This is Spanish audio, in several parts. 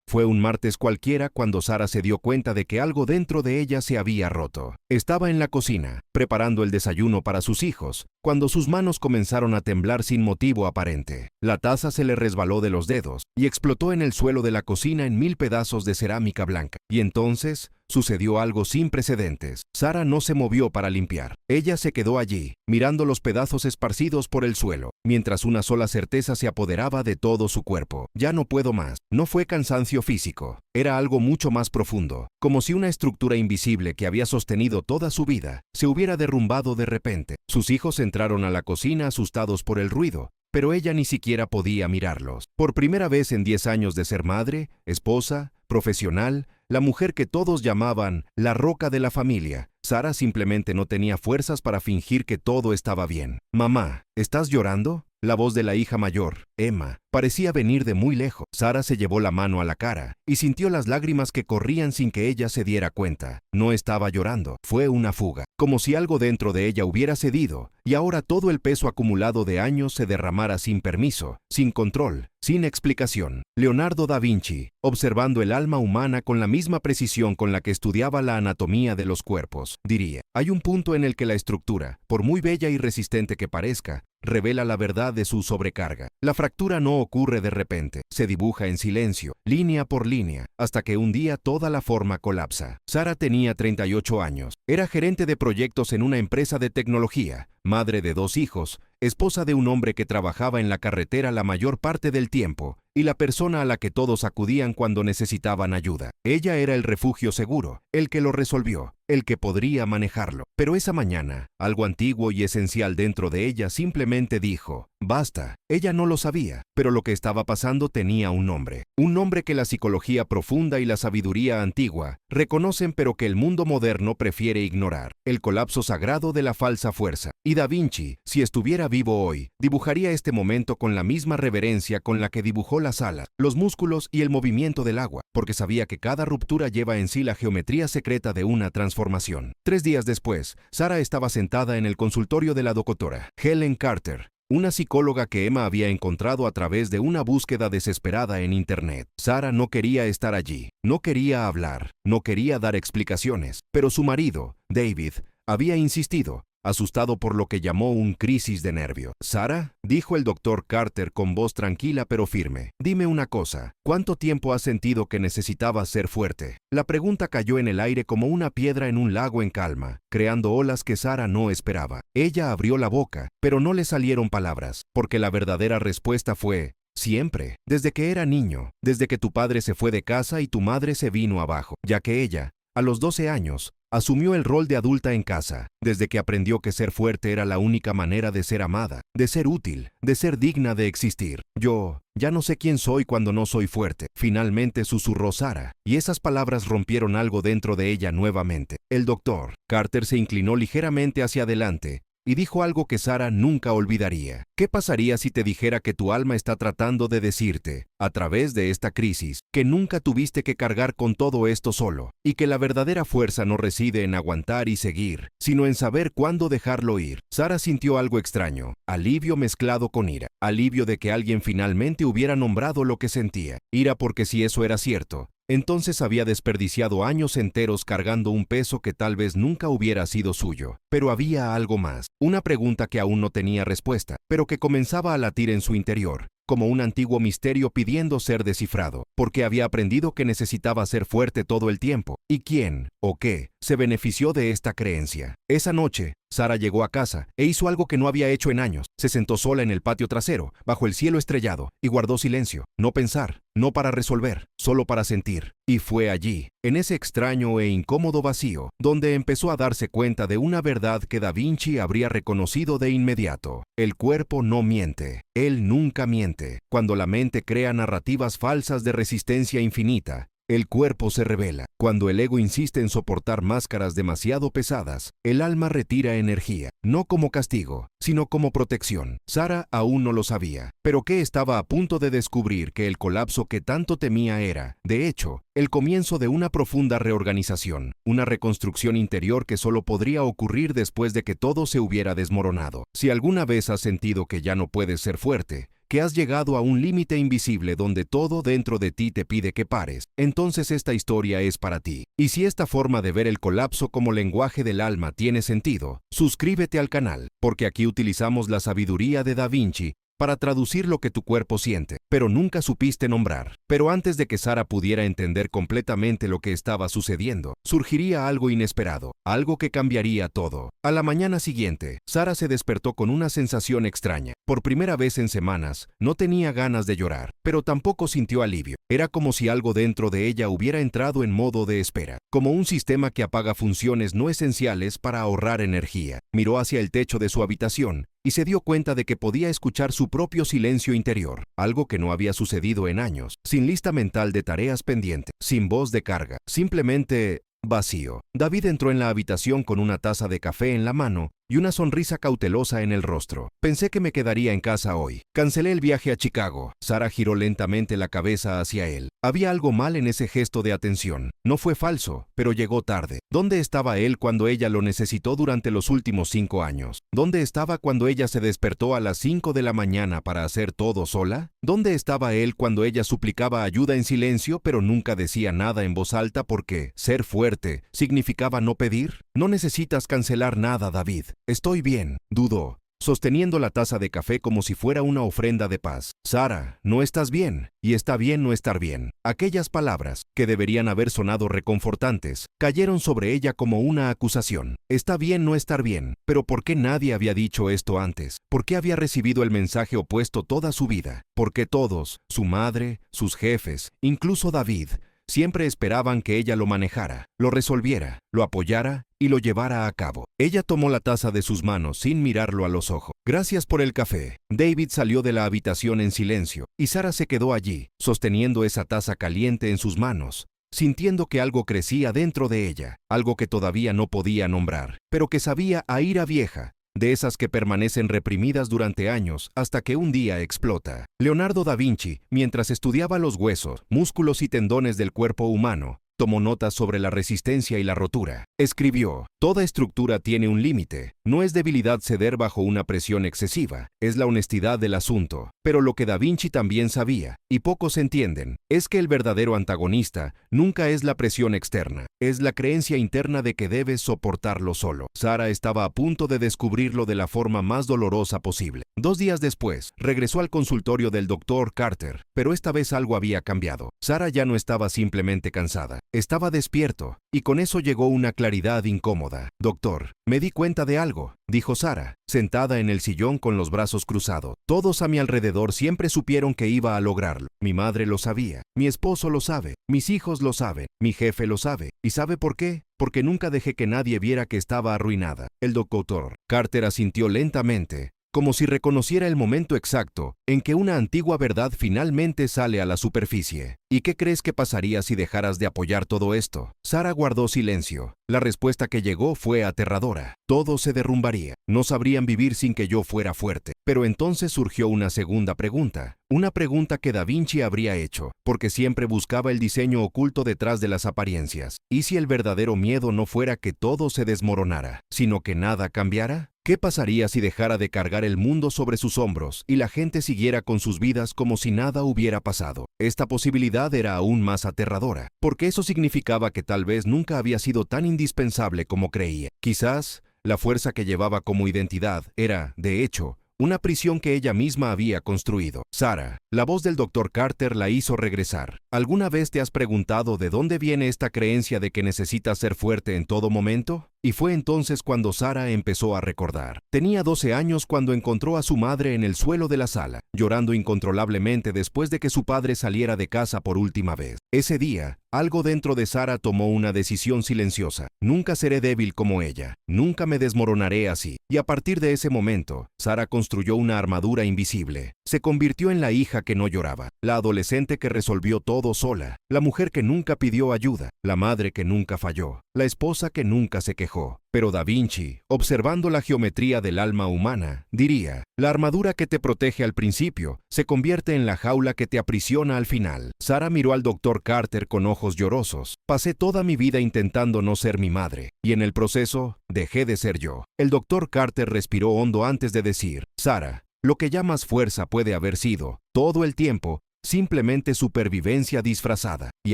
Fue un martes cualquiera cuando Sara se dio cuenta de que algo dentro de ella se había roto. Estaba en la cocina, preparando el desayuno para sus hijos, cuando sus manos comenzaron a temblar sin motivo aparente. La taza se le resbaló de los dedos y explotó en el suelo de la cocina en 1000 pedazos de cerámica blanca. Y entonces sucedió algo sin precedentes. Sara no se movió para limpiar. Ella se quedó allí, mirando los pedazos esparcidos por el suelo, mientras una sola certeza se apoderaba de todo su cuerpo. Ya no puedo más. No fue cansancio físico. Era algo mucho más profundo, como si una estructura invisible que había sostenido toda su vida se hubiera derrumbado de repente. Sus hijos entraron a la cocina asustados por el ruido, pero ella ni siquiera podía mirarlos. Por primera vez en 10 años de ser madre, esposa, profesional, la mujer que todos llamaban la roca de la familia, Sara simplemente no tenía fuerzas para fingir que todo estaba bien. «Mamá, ¿estás llorando?». La voz de la hija mayor, Emma, parecía venir de muy lejos. Sara se llevó la mano a la cara y sintió las lágrimas que corrían sin que ella se diera cuenta. No estaba llorando, fue una fuga, como si algo dentro de ella hubiera cedido y ahora todo el peso acumulado de años se derramara sin permiso, sin control, sin explicación. Leonardo da Vinci, observando el alma humana con la misma precisión con la que estudiaba la anatomía de los cuerpos, diría: hay un punto en el que la estructura, por muy bella y resistente que parezca, revela la verdad de su sobrecarga. La fractura no ocurre de repente, se dibuja en silencio, línea por línea, hasta que un día toda la forma colapsa. Sara tenía 38 años, era gerente de proyectos en una empresa de tecnología, madre de 2 hijos, esposa de un hombre que trabajaba en la carretera la mayor parte del tiempo, y la persona a la que todos acudían cuando necesitaban ayuda. Ella era el refugio seguro, el que lo resolvió, el que podría manejarlo. Pero esa mañana, algo antiguo y esencial dentro de ella simplemente dijo: basta. Ella no lo sabía, pero lo que estaba pasando tenía un nombre que la psicología profunda y la sabiduría antigua reconocen pero que el mundo moderno prefiere ignorar: el colapso sagrado de la falsa fuerza. Y Da Vinci, si estuviera vivo hoy, dibujaría este momento con la misma reverencia con la que dibujó las alas, los músculos y el movimiento del agua, porque sabía que cada ruptura lleva en sí la geometría secreta de una transformación. 3 días después, Sara estaba sentada en el consultorio de la doctora Helen Carter, una psicóloga que Emma había encontrado a través de una búsqueda desesperada en Internet. Sara no quería estar allí, no quería hablar, no quería dar explicaciones, pero su marido, David, había insistido, asustado por lo que llamó un crisis de nervio. «Sara», dijo el doctor Carter con voz tranquila pero firme, «dime una cosa, ¿cuánto tiempo has sentido que necesitabas ser fuerte?». La pregunta cayó en el aire como una piedra en un lago en calma, creando olas que Sara no esperaba. Ella abrió la boca, pero no le salieron palabras, porque la verdadera respuesta fue: siempre, desde que era niño, desde que tu padre se fue de casa y tu madre se vino abajo, ya que ella, a los 12 años, asumió el rol de adulta en casa, desde que aprendió que ser fuerte era la única manera de ser amada, de ser útil, de ser digna de existir. «Yo ya no sé quién soy cuando no soy fuerte», finalmente susurró Sara, y esas palabras rompieron algo dentro de ella nuevamente. El doctor Carter se inclinó ligeramente hacia adelante y dijo algo que Sara nunca olvidaría. «¿Qué pasaría si te dijera que tu alma está tratando de decirte, a través de esta crisis, que nunca tuviste que cargar con todo esto solo, y que la verdadera fuerza no reside en aguantar y seguir, sino en saber cuándo dejarlo ir?» Sara sintió algo extraño, alivio mezclado con ira, alivio de que alguien finalmente hubiera nombrado lo que sentía, ira porque si eso era cierto, entonces había desperdiciado años enteros cargando un peso que tal vez nunca hubiera sido suyo. Pero había algo más, una pregunta que aún no tenía respuesta, pero que comenzaba a latir en su interior, como un antiguo misterio pidiendo ser descifrado, porque había aprendido que necesitaba ser fuerte todo el tiempo. ¿Y quién, o qué, se benefició de esta creencia? Esa noche, Sara llegó a casa e hizo algo que no había hecho en años. Se sentó sola en el patio trasero, bajo el cielo estrellado, y guardó silencio. No pensar, no para resolver, solo para sentir. Y fue allí, en ese extraño e incómodo vacío, donde empezó a darse cuenta de una verdad que Da Vinci habría reconocido de inmediato: el cuerpo no miente, él nunca miente. Cuando la mente crea narrativas falsas de resistencia infinita, el cuerpo se revela. Cuando el ego insiste en soportar máscaras demasiado pesadas, el alma retira energía, no como castigo, sino como protección. Sara aún no lo sabía, pero que estaba a punto de descubrir que el colapso que tanto temía era, de hecho, el comienzo de una profunda reorganización, una reconstrucción interior que solo podría ocurrir después de que todo se hubiera desmoronado. Si alguna vez has sentido que ya no puedes ser fuerte, que has llegado a un límite invisible donde todo dentro de ti te pide que pares, entonces esta historia es para ti. Y si esta forma de ver el colapso como lenguaje del alma tiene sentido, suscríbete al canal, porque aquí utilizamos la sabiduría de Da Vinci para traducir lo que tu cuerpo siente, pero nunca supiste nombrar. Pero antes de que Sara pudiera entender completamente lo que estaba sucediendo, surgiría algo inesperado, algo que cambiaría todo. A la mañana siguiente, Sara se despertó con una sensación extraña. Por primera vez en semanas, no tenía ganas de llorar, pero tampoco sintió alivio. Era como si algo dentro de ella hubiera entrado en modo de espera, como un sistema que apaga funciones no esenciales para ahorrar energía. Miró hacia el techo de su habitación y se dio cuenta de que podía escuchar su propio silencio interior, algo que no había sucedido en años, sin lista mental de tareas pendientes, sin voz de carga, simplemente vacío. David entró en la habitación con una taza de café en la mano y una sonrisa cautelosa en el rostro. Pensé que me quedaría en casa hoy. Cancelé el viaje a Chicago. Sara giró lentamente la cabeza hacia él. Había algo mal en ese gesto de atención. No fue falso, pero llegó tarde. ¿Dónde estaba él cuando ella lo necesitó durante los últimos 5 años? ¿Dónde estaba cuando ella se despertó a las 5 de la mañana para hacer todo sola? ¿Dónde estaba él cuando ella suplicaba ayuda en silencio pero nunca decía nada en voz alta porque ser fuerte significaba no pedir? No necesitas cancelar nada, David. Estoy bien, dudó, sosteniendo la taza de café como si fuera una ofrenda de paz. Sara, no estás bien, y está bien no estar bien. Aquellas palabras, que deberían haber sonado reconfortantes, cayeron sobre ella como una acusación. Está bien no estar bien, pero ¿por qué nadie había dicho esto antes? ¿Por qué había recibido el mensaje opuesto toda su vida? ¿Por qué todos, su madre, sus jefes, incluso David, siempre esperaban que ella lo manejara, lo resolviera, lo apoyara y lo llevara a cabo? Ella tomó la taza de sus manos sin mirarlo a los ojos. Gracias por el café. David salió de la habitación en silencio y Sara se quedó allí, sosteniendo esa taza caliente en sus manos, sintiendo que algo crecía dentro de ella, algo que todavía no podía nombrar, pero que sabía a ira vieja, de esas que permanecen reprimidas durante años hasta que un día explota. Leonardo da Vinci, mientras estudiaba los huesos, músculos y tendones del cuerpo humano, tomó notas sobre la resistencia y la rotura. Escribió: toda estructura tiene un límite. No es debilidad ceder bajo una presión excesiva, es la honestidad del asunto. Pero lo que Da Vinci también sabía, y pocos entienden, es que el verdadero antagonista nunca es la presión externa, es la creencia interna de que debes soportarlo solo. Sara estaba a punto de descubrirlo de la forma más dolorosa posible. 2 días después, regresó al consultorio del Dr. Carter, pero esta vez algo había cambiado. Sara ya no estaba simplemente cansada, estaba despierto, y con eso llegó una claridad incómoda. Doctor, me di cuenta de algo, dijo Sara, sentada en el sillón con los brazos cruzados. Todos a mi alrededor siempre supieron que iba a lograrlo. Mi madre lo sabía, mi esposo lo sabe, mis hijos lo saben, mi jefe lo sabe. ¿Y sabe por qué? Porque nunca dejé que nadie viera que estaba arruinada. El Dr. Carter asintió lentamente, como si reconociera el momento exacto en que una antigua verdad finalmente sale a la superficie. ¿Y qué crees que pasaría si dejaras de apoyar todo esto? Sara guardó silencio. La respuesta que llegó fue aterradora. Todo se derrumbaría. No sabrían vivir sin que yo fuera fuerte. Pero entonces surgió una segunda pregunta. Una pregunta que Da Vinci habría hecho, porque siempre buscaba el diseño oculto detrás de las apariencias. ¿Y si el verdadero miedo no fuera que todo se desmoronara, sino que nada cambiara? ¿Qué pasaría si dejara de cargar el mundo sobre sus hombros y la gente siguiera con sus vidas como si nada hubiera pasado? Esta posibilidad era aún más aterradora, porque eso significaba que tal vez nunca había sido tan indispensable como creía. Quizás la fuerza que llevaba como identidad era, de hecho, una prisión que ella misma había construido. Sara, la voz del Dr. Carter la hizo regresar. ¿Alguna vez te has preguntado de dónde viene esta creencia de que necesitas ser fuerte en todo momento? Y fue entonces cuando Sara empezó a recordar. Tenía 12 años cuando encontró a su madre en el suelo de la sala, llorando incontrolablemente después de que su padre saliera de casa por última vez. Ese día, algo dentro de Sara tomó una decisión silenciosa. Nunca seré débil como ella. Nunca me desmoronaré así. Y a partir de ese momento, Sara construyó una armadura invisible. Se convirtió en la hija que no lloraba, la adolescente que resolvió todo sola, la mujer que nunca pidió ayuda, la madre que nunca falló, la esposa que nunca se quejó. Pero Da Vinci, observando la geometría del alma humana, diría: la armadura que te protege al principio se convierte en la jaula que te aprisiona al final. Sara miró al Dr. Carter con ojos llorosos. Pasé toda mi vida intentando no ser mi madre, y en el proceso, dejé de ser yo. El Dr. Carter respiró hondo antes de decir: Sara, Lo que llamas fuerza puede haber sido, todo el tiempo, simplemente supervivencia disfrazada. Y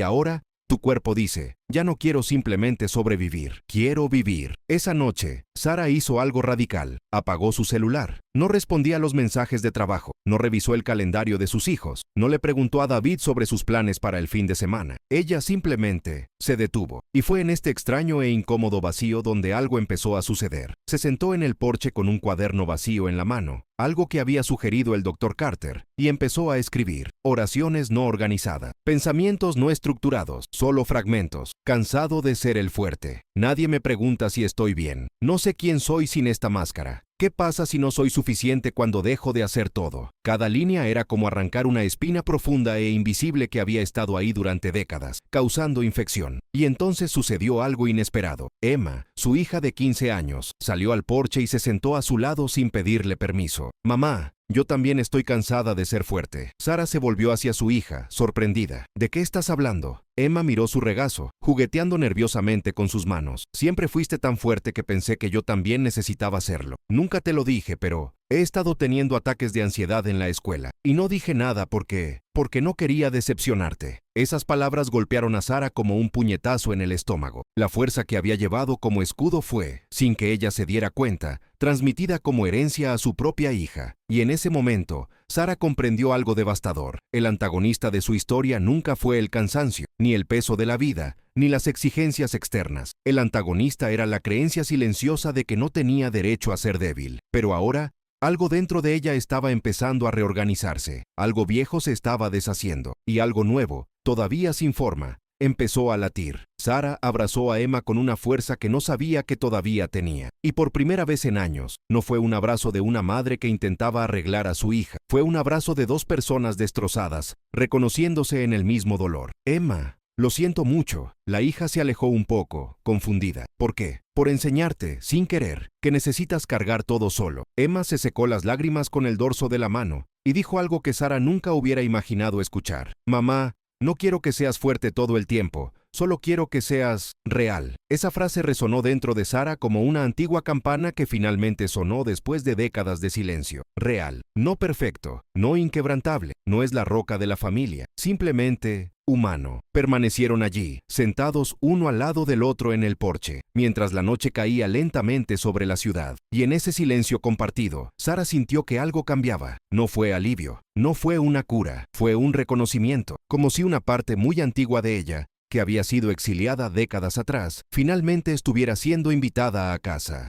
ahora, tu cuerpo dice, ya no quiero simplemente sobrevivir, quiero vivir. Esa noche, Sara hizo algo radical. Apagó su celular. No respondía a los mensajes de trabajo. No revisó el calendario de sus hijos. No le preguntó a David sobre sus planes para el fin de semana. Ella simplemente se detuvo. Y fue en este extraño e incómodo vacío donde algo empezó a suceder. Se sentó en el porche con un cuaderno vacío en la mano, algo que había sugerido el Dr. Carter, y empezó a escribir. Oraciones no organizadas. Pensamientos no estructurados. Solo fragmentos. Cansado de ser el fuerte. Nadie me pregunta si estoy bien. No sé quién soy sin esta máscara. ¿Qué pasa si no soy suficiente cuando dejo de hacer todo? Cada línea era como arrancar una espina profunda e invisible que había estado ahí durante décadas, causando infección. Y entonces sucedió algo inesperado. Emma, su hija de 15 años, salió al porche y se sentó a su lado sin pedirle permiso. «Mamá, yo también estoy cansada de ser fuerte». Sara se volvió hacia su hija, sorprendida. «¿De qué estás hablando?». Emma miró su regazo, jugueteando nerviosamente con sus manos. «Siempre fuiste tan fuerte que pensé que yo también necesitaba serlo. Nunca te lo dije, pero he estado teniendo ataques de ansiedad en la escuela. Y no dije nada porque no quería decepcionarte». Esas palabras golpearon a Sara como un puñetazo en el estómago. La fuerza que había llevado como escudo fue, sin que ella se diera cuenta, transmitida como herencia a su propia hija. Y en ese momento, Sara comprendió algo devastador. El antagonista de su historia nunca fue el cansancio, ni el peso de la vida, ni las exigencias externas. El antagonista era la creencia silenciosa de que no tenía derecho a ser débil. Pero ahora, algo dentro de ella estaba empezando a reorganizarse. Algo viejo se estaba deshaciendo, y algo nuevo, todavía sin forma, empezó a latir. Sara abrazó a Emma con una fuerza que no sabía que todavía tenía. Y por primera vez en años, no fue un abrazo de una madre que intentaba arreglar a su hija. Fue un abrazo de dos personas destrozadas, reconociéndose en el mismo dolor. «Emma, lo siento mucho». La hija se alejó un poco, confundida. «¿Por qué?». «Por enseñarte, sin querer, que necesitas cargar todo solo». Emma se secó las lágrimas con el dorso de la mano y dijo algo que Sara nunca hubiera imaginado escuchar. «Mamá, no quiero que seas fuerte todo el tiempo, solo quiero que seas real». Esa frase resonó dentro de Sara como una antigua campana que finalmente sonó después de décadas de silencio. Real, no perfecto, no inquebrantable, no es la roca de la familia, simplemente humano. Permanecieron allí, sentados uno al lado del otro en el porche, mientras la noche caía lentamente sobre la ciudad. Y en ese silencio compartido, Sara sintió que algo cambiaba. No fue alivio, no fue una cura, fue un reconocimiento, como si una parte muy antigua de ella, que había sido exiliada décadas atrás, finalmente estuviera siendo invitada a casa.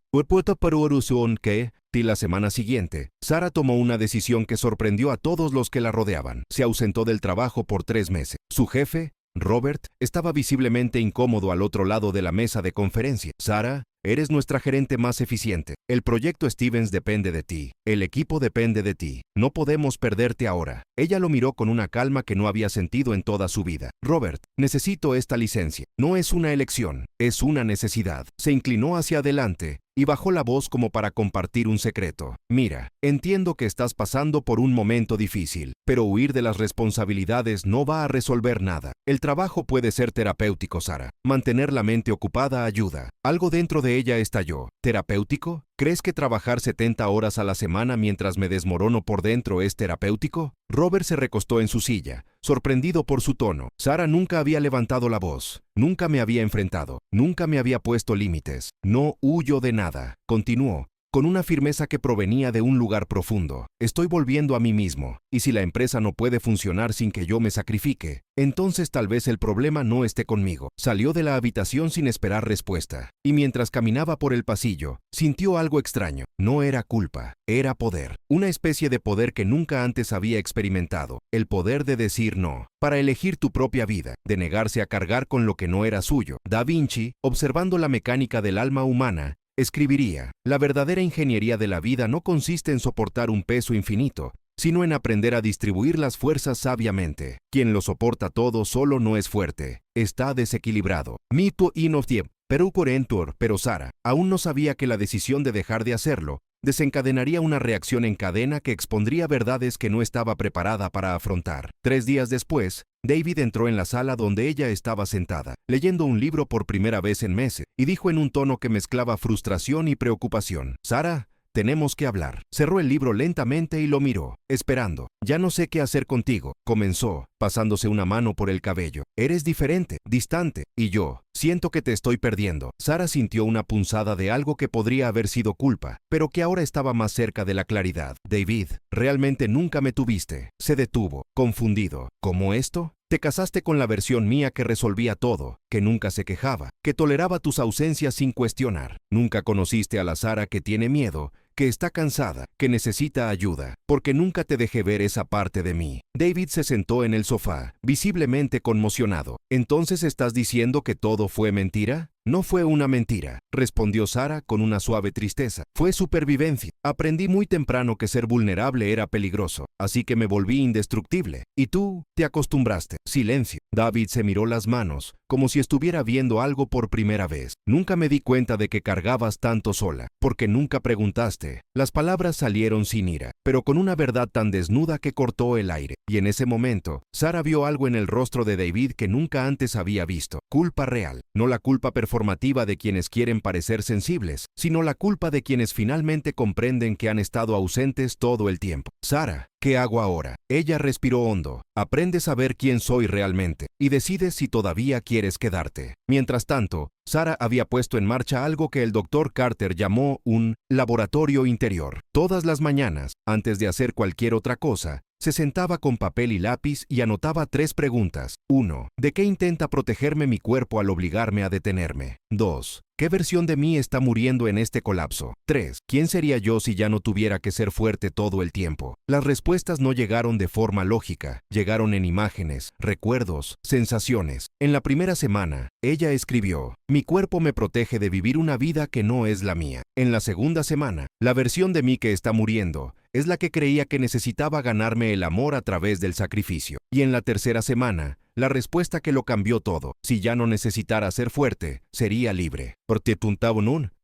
La semana siguiente, Sara tomó una decisión que sorprendió a todos los que la rodeaban. Se ausentó del trabajo por 3 meses. Su jefe, Robert, estaba visiblemente incómodo al otro lado de la mesa de conferencia. «Sara, eres nuestra gerente más eficiente. El proyecto Stevens depende de ti. El equipo depende de ti. No podemos perderte ahora». Ella lo miró con una calma que no había sentido en toda su vida. «Robert, necesito esta licencia. No es una elección, es una necesidad». Se inclinó hacia adelante y bajó la voz como para compartir un secreto. «Mira, entiendo que estás pasando por un momento difícil, pero huir de las responsabilidades no va a resolver nada. El trabajo puede ser terapéutico, Sara. Mantener la mente ocupada ayuda». Algo dentro de ella estalló. ¿Terapéutico? ¿Crees que trabajar 70 horas a la semana mientras me desmorono por dentro es terapéutico? Robert se recostó en su silla, sorprendido por su tono. Sara nunca había levantado la voz, nunca me había enfrentado, nunca me había puesto límites. «No huyo de nada», continuó, con una firmeza que provenía de un lugar profundo. «Estoy volviendo a mí mismo, y si la empresa no puede funcionar sin que yo me sacrifique, entonces tal vez el problema no esté conmigo». Salió de la habitación sin esperar respuesta, y mientras caminaba por el pasillo, sintió algo extraño. No era culpa, era poder. Una especie de poder que nunca antes había experimentado. El poder de decir no, para elegir tu propia vida, de negarse a cargar con lo que no era suyo. Da Vinci, observando la mecánica del alma humana, escribiría: «La verdadera ingeniería de la vida no consiste en soportar un peso infinito, sino en aprender a distribuir las fuerzas sabiamente. Quien lo soporta todo solo no es fuerte, está desequilibrado». Mito inoftiep, pero Sara aún no sabía que la decisión de dejar de hacerlo desencadenaría una reacción en cadena que expondría verdades que no estaba preparada para afrontar. 3 días después, David entró en la sala donde ella estaba sentada, leyendo un libro por primera vez en meses, y dijo en un tono que mezclaba frustración y preocupación: «Sara, tenemos que hablar. Cerró el libro lentamente y lo miró, esperando. Ya no sé qué hacer contigo, comenzó, pasándose una mano por el cabello. Eres diferente, distante, y yo siento que te estoy perdiendo. Sara sintió una punzada de algo que podría haber sido culpa, pero que ahora estaba más cerca de la claridad. David, realmente nunca me tuviste. Se detuvo, confundido. ¿Cómo esto? Te casaste con la versión mía que resolvía todo, que nunca se quejaba, que toleraba tus ausencias sin cuestionar. Nunca conociste a la Sara que tiene miedo, que está cansada, que necesita ayuda, porque nunca te dejé ver esa parte de mí. David se sentó en el sofá, visiblemente conmocionado. ¿Entonces estás diciendo que todo fue mentira? No fue una mentira, respondió Sara con una suave tristeza. Fue supervivencia. Aprendí muy temprano que ser vulnerable era peligroso, así que me volví indestructible. Y tú, te acostumbraste. Silencio. David se miró las manos, como si estuviera viendo algo por primera vez. Nunca me di cuenta de que cargabas tanto sola, porque nunca preguntaste. Las palabras salieron sin ira, pero con una verdad tan desnuda que cortó el aire. Y en ese momento, Sara vio algo en el rostro de David que nunca antes había visto. Culpa real, no la culpa performativa de quienes quieren parecer sensibles, sino la culpa de quienes finalmente comprenden que han estado ausentes todo el tiempo. Sara, ¿qué hago ahora? Ella respiró hondo. Aprendes a ver quién soy realmente y decides si todavía quieres quedarte. Mientras tanto, Sara había puesto en marcha algo que el Dr. Carter llamó un laboratorio interior. Todas las mañanas, antes de hacer cualquier otra cosa, se sentaba con papel y lápiz y anotaba 3 preguntas. 1. ¿De qué intenta protegerme mi cuerpo al obligarme a detenerme? 2. ¿Qué versión de mí está muriendo en este colapso? 3. ¿Quién sería yo si ya no tuviera que ser fuerte todo el tiempo? Las respuestas no llegaron de forma lógica, llegaron en imágenes, recuerdos, sensaciones. En la primera semana, ella escribió: mi cuerpo me protege de vivir una vida que no es la mía. En la segunda semana, la versión de mí que está muriendo es la que creía que necesitaba ganarme el amor a través del sacrificio. Y en la tercera semana, la respuesta que lo cambió todo: si ya no necesitara ser fuerte, sería libre.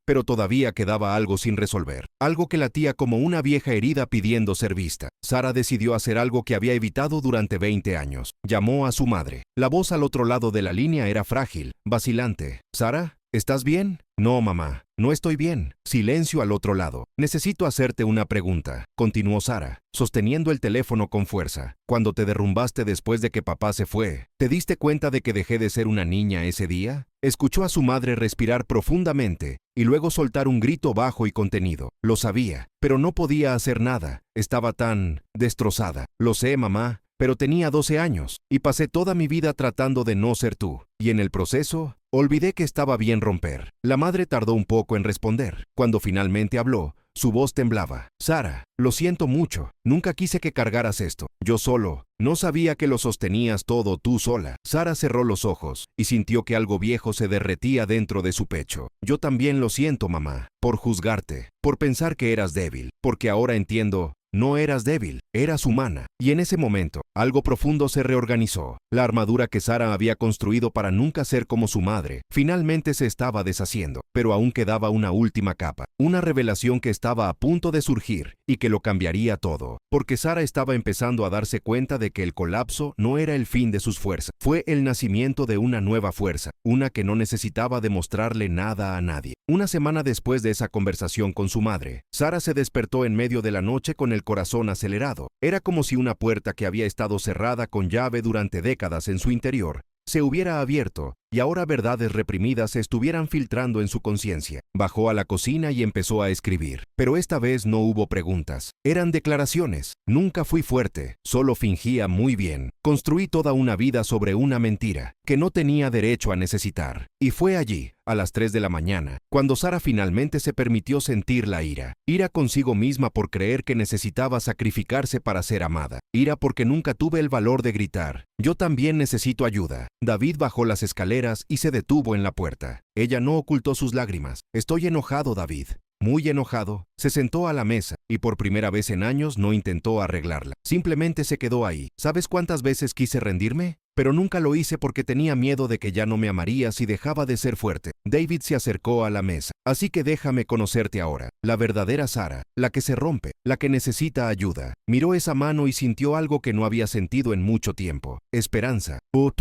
Pero todavía quedaba algo sin resolver, algo que latía como una vieja herida pidiendo ser vista. Sara decidió hacer algo que había evitado durante 20 años. Llamó a su madre. La voz al otro lado de la línea era frágil, vacilante. ¿Sara? ¿Estás bien? No, mamá, no estoy bien. Silencio al otro lado. Necesito hacerte una pregunta, continuó Sara, sosteniendo el teléfono con fuerza. Cuando te derrumbaste después de que papá se fue, ¿te diste cuenta de que dejé de ser una niña ese día? Escuchó a su madre respirar profundamente y luego soltar un grito bajo y contenido. Lo sabía, pero no podía hacer nada. Estaba tan destrozada. Lo sé, mamá, pero tenía 12 años y pasé toda mi vida tratando de no ser tú. Y en el proceso, olvidé que estaba bien romper. La madre tardó un poco en responder. Cuando finalmente habló, su voz temblaba. Sara, lo siento mucho. Nunca quise que cargaras esto. Yo solo. No sabía que lo sostenías todo tú sola. Sara cerró los ojos y sintió que algo viejo se derretía dentro de su pecho. Yo también lo siento, mamá, por juzgarte, por pensar que eras débil, porque ahora entiendo. No eras débil, eras humana. Y en ese momento, algo profundo se reorganizó. La armadura que Sara había construido para nunca ser como su madre, finalmente se estaba deshaciendo. Pero aún quedaba una última capa, una revelación que estaba a punto de surgir y que lo cambiaría todo. Porque Sara estaba empezando a darse cuenta de que el colapso no era el fin de sus fuerzas. Fue el nacimiento de una nueva fuerza, una que no necesitaba demostrarle nada a nadie. Una semana después de esa conversación con su madre, Sara se despertó en medio de la noche con el corazón acelerado. Era como si una puerta que había estado cerrada con llave durante décadas en su interior se hubiera abierto y ahora verdades reprimidas se estuvieran filtrando en su conciencia. Bajó a la cocina y empezó a escribir. Pero esta vez no hubo preguntas. Eran declaraciones. Nunca fui fuerte, solo fingía muy bien. Construí toda una vida sobre una mentira que no tenía derecho a necesitar. Y fue allí, a las 3 de la mañana, cuando Sara finalmente se permitió sentir la ira. Ira consigo misma por creer que necesitaba sacrificarse para ser amada. Ira porque nunca tuve el valor de gritar: yo también necesito ayuda. David bajó las escaleras y se detuvo en la puerta. Ella no ocultó sus lágrimas. Estoy enojado, David. Muy enojado. Se sentó a la mesa y por primera vez en años no intentó arreglarla. Simplemente se quedó ahí. ¿Sabes cuántas veces quise rendirme? Pero nunca lo hice porque tenía miedo de que ya no me amaría si dejaba de ser fuerte. David se acercó a la mesa. Así que déjame conocerte ahora. La verdadera Sara, la que se rompe, la que necesita ayuda. Miró esa mano y sintió algo que no había sentido en mucho tiempo. Esperanza. Por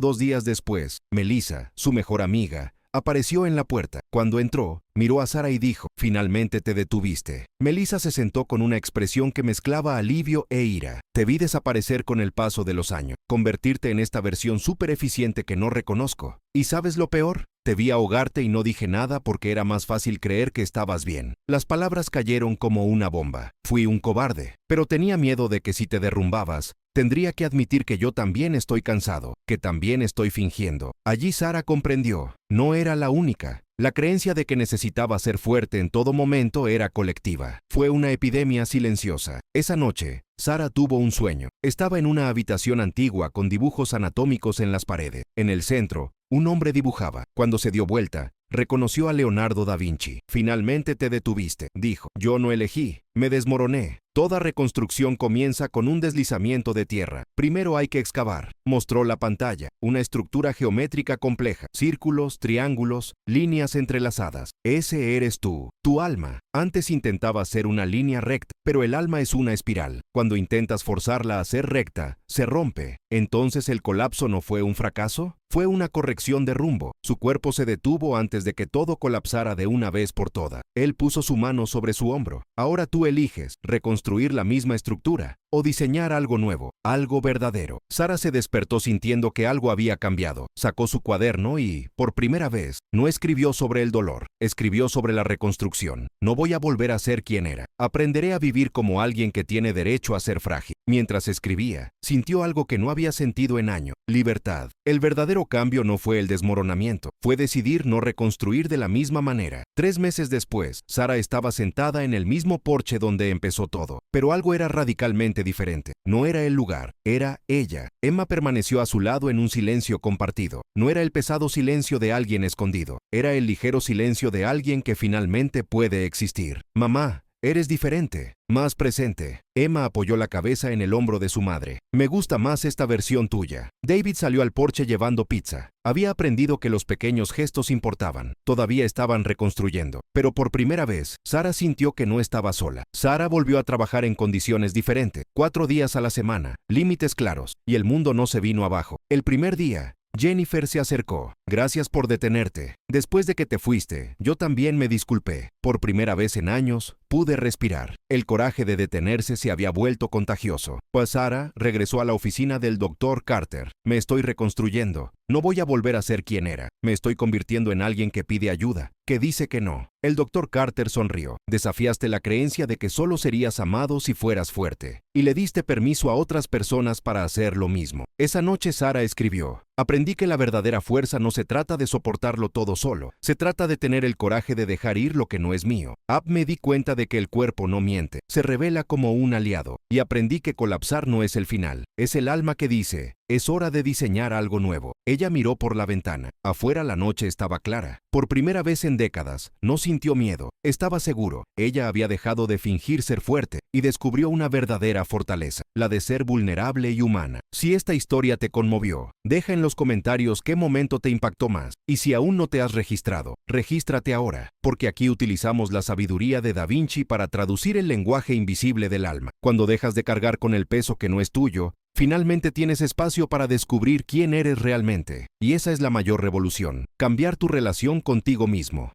2 días después, Melissa, su mejor amiga, apareció en la puerta. Cuando entró, miró a Sara y dijo, «Finalmente te detuviste». Melissa se sentó con una expresión que mezclaba alivio e ira. «Te vi desaparecer con el paso de los años, convertirte en esta versión súper eficiente que no reconozco. ¿Y sabes lo peor? Te vi ahogarte y no dije nada porque era más fácil creer que estabas bien». Las palabras cayeron como una bomba. «Fui un cobarde, pero tenía miedo de que si te derrumbabas, tendría que admitir que yo también estoy cansado, que también estoy fingiendo». Allí Sara comprendió. No era la única. La creencia de que necesitaba ser fuerte en todo momento era colectiva. Fue una epidemia silenciosa. Esa noche, Sara tuvo un sueño. Estaba en una habitación antigua con dibujos anatómicos en las paredes. En el centro, un hombre dibujaba. Cuando se dio vuelta, reconoció a Leonardo da Vinci. «Finalmente te detuviste», dijo. «Yo no elegí, me desmoroné». Toda reconstrucción comienza con un deslizamiento de tierra. Primero hay que excavar. Mostró la pantalla, una estructura geométrica compleja, círculos, triángulos, líneas entrelazadas. Ese eres tú, tu alma. Antes intentaba ser una línea recta, pero el alma es una espiral. Cuando intentas forzarla a ser recta, se rompe. ¿Entonces el colapso no fue un fracaso? Fue una corrección de rumbo. Su cuerpo se detuvo antes de que todo colapsara de una vez por todas. Él puso su mano sobre su hombro. Ahora tú eliges reconstruir la misma estructura o diseñar algo nuevo, algo verdadero. Sara se despertó sintiendo que algo había cambiado. Sacó su cuaderno y, por primera vez, no escribió sobre el dolor, escribió sobre la reconstrucción. «No voy a volver a ser quien era. Aprenderé a vivir como alguien que tiene derecho a ser frágil». Mientras escribía, sintió algo que no había sentido en años: libertad. El verdadero cambio no fue el desmoronamiento, fue decidir no reconstruir de la misma manera. 3 meses después, Sara estaba sentada en el mismo porche donde empezó todo, pero algo era radicalmente diferente. No era el lugar, era ella. Emma permaneció a su lado en un silencio compartido. No era el pesado silencio de alguien escondido, era el ligero silencio de alguien que finalmente puede existir. «Mamá, eres diferente, más presente». Emma apoyó la cabeza en el hombro de su madre. «Me gusta más esta versión tuya». David salió al porche llevando pizza. Había aprendido que los pequeños gestos importaban. Todavía estaban reconstruyendo. Pero por primera vez, Sara sintió que no estaba sola. Sara volvió a trabajar en condiciones diferentes. 4 días a la semana, límites claros, y el mundo no se vino abajo. El primer día, Jennifer se acercó. «Gracias por detenerte. Después de que te fuiste, yo también me disculpé. Por primera vez en años, pude respirar». El coraje de detenerse se había vuelto contagioso. Pues Sara regresó a la oficina del Dr. Carter. «Me estoy reconstruyendo. No voy a volver a ser quien era. Me estoy convirtiendo en alguien que pide ayuda, que dice que no». El Dr. Carter sonrió. «Desafiaste la creencia de que solo serías amado si fueras fuerte, y le diste permiso a otras personas para hacer lo mismo». Esa noche Sara escribió: «Aprendí que la verdadera fuerza no se trata de soportarlo todo solo, se trata de tener el coraje de dejar ir lo que no es mío. Me di cuenta de que el cuerpo no miente, se revela como un aliado, y aprendí que colapsar no es el final, es el alma que dice, es hora de diseñar algo nuevo». Ella miró por la ventana. Afuera la noche estaba clara. Por primera vez en décadas, no sintió miedo, estaba seguro. Ella había dejado de fingir ser fuerte y descubrió una verdadera fortaleza, la de ser vulnerable y humana. Si esta historia te conmovió, deja en los comentarios qué momento te impactó más. Y si aún no te has registrado, regístrate ahora, porque aquí utilizamos la sabiduría de Da Vinci para traducir el lenguaje invisible del alma. Cuando dejas de cargar con el peso que no es tuyo, finalmente tienes espacio para descubrir quién eres realmente. Y esa es la mayor revolución: cambiar tu relación contigo mismo.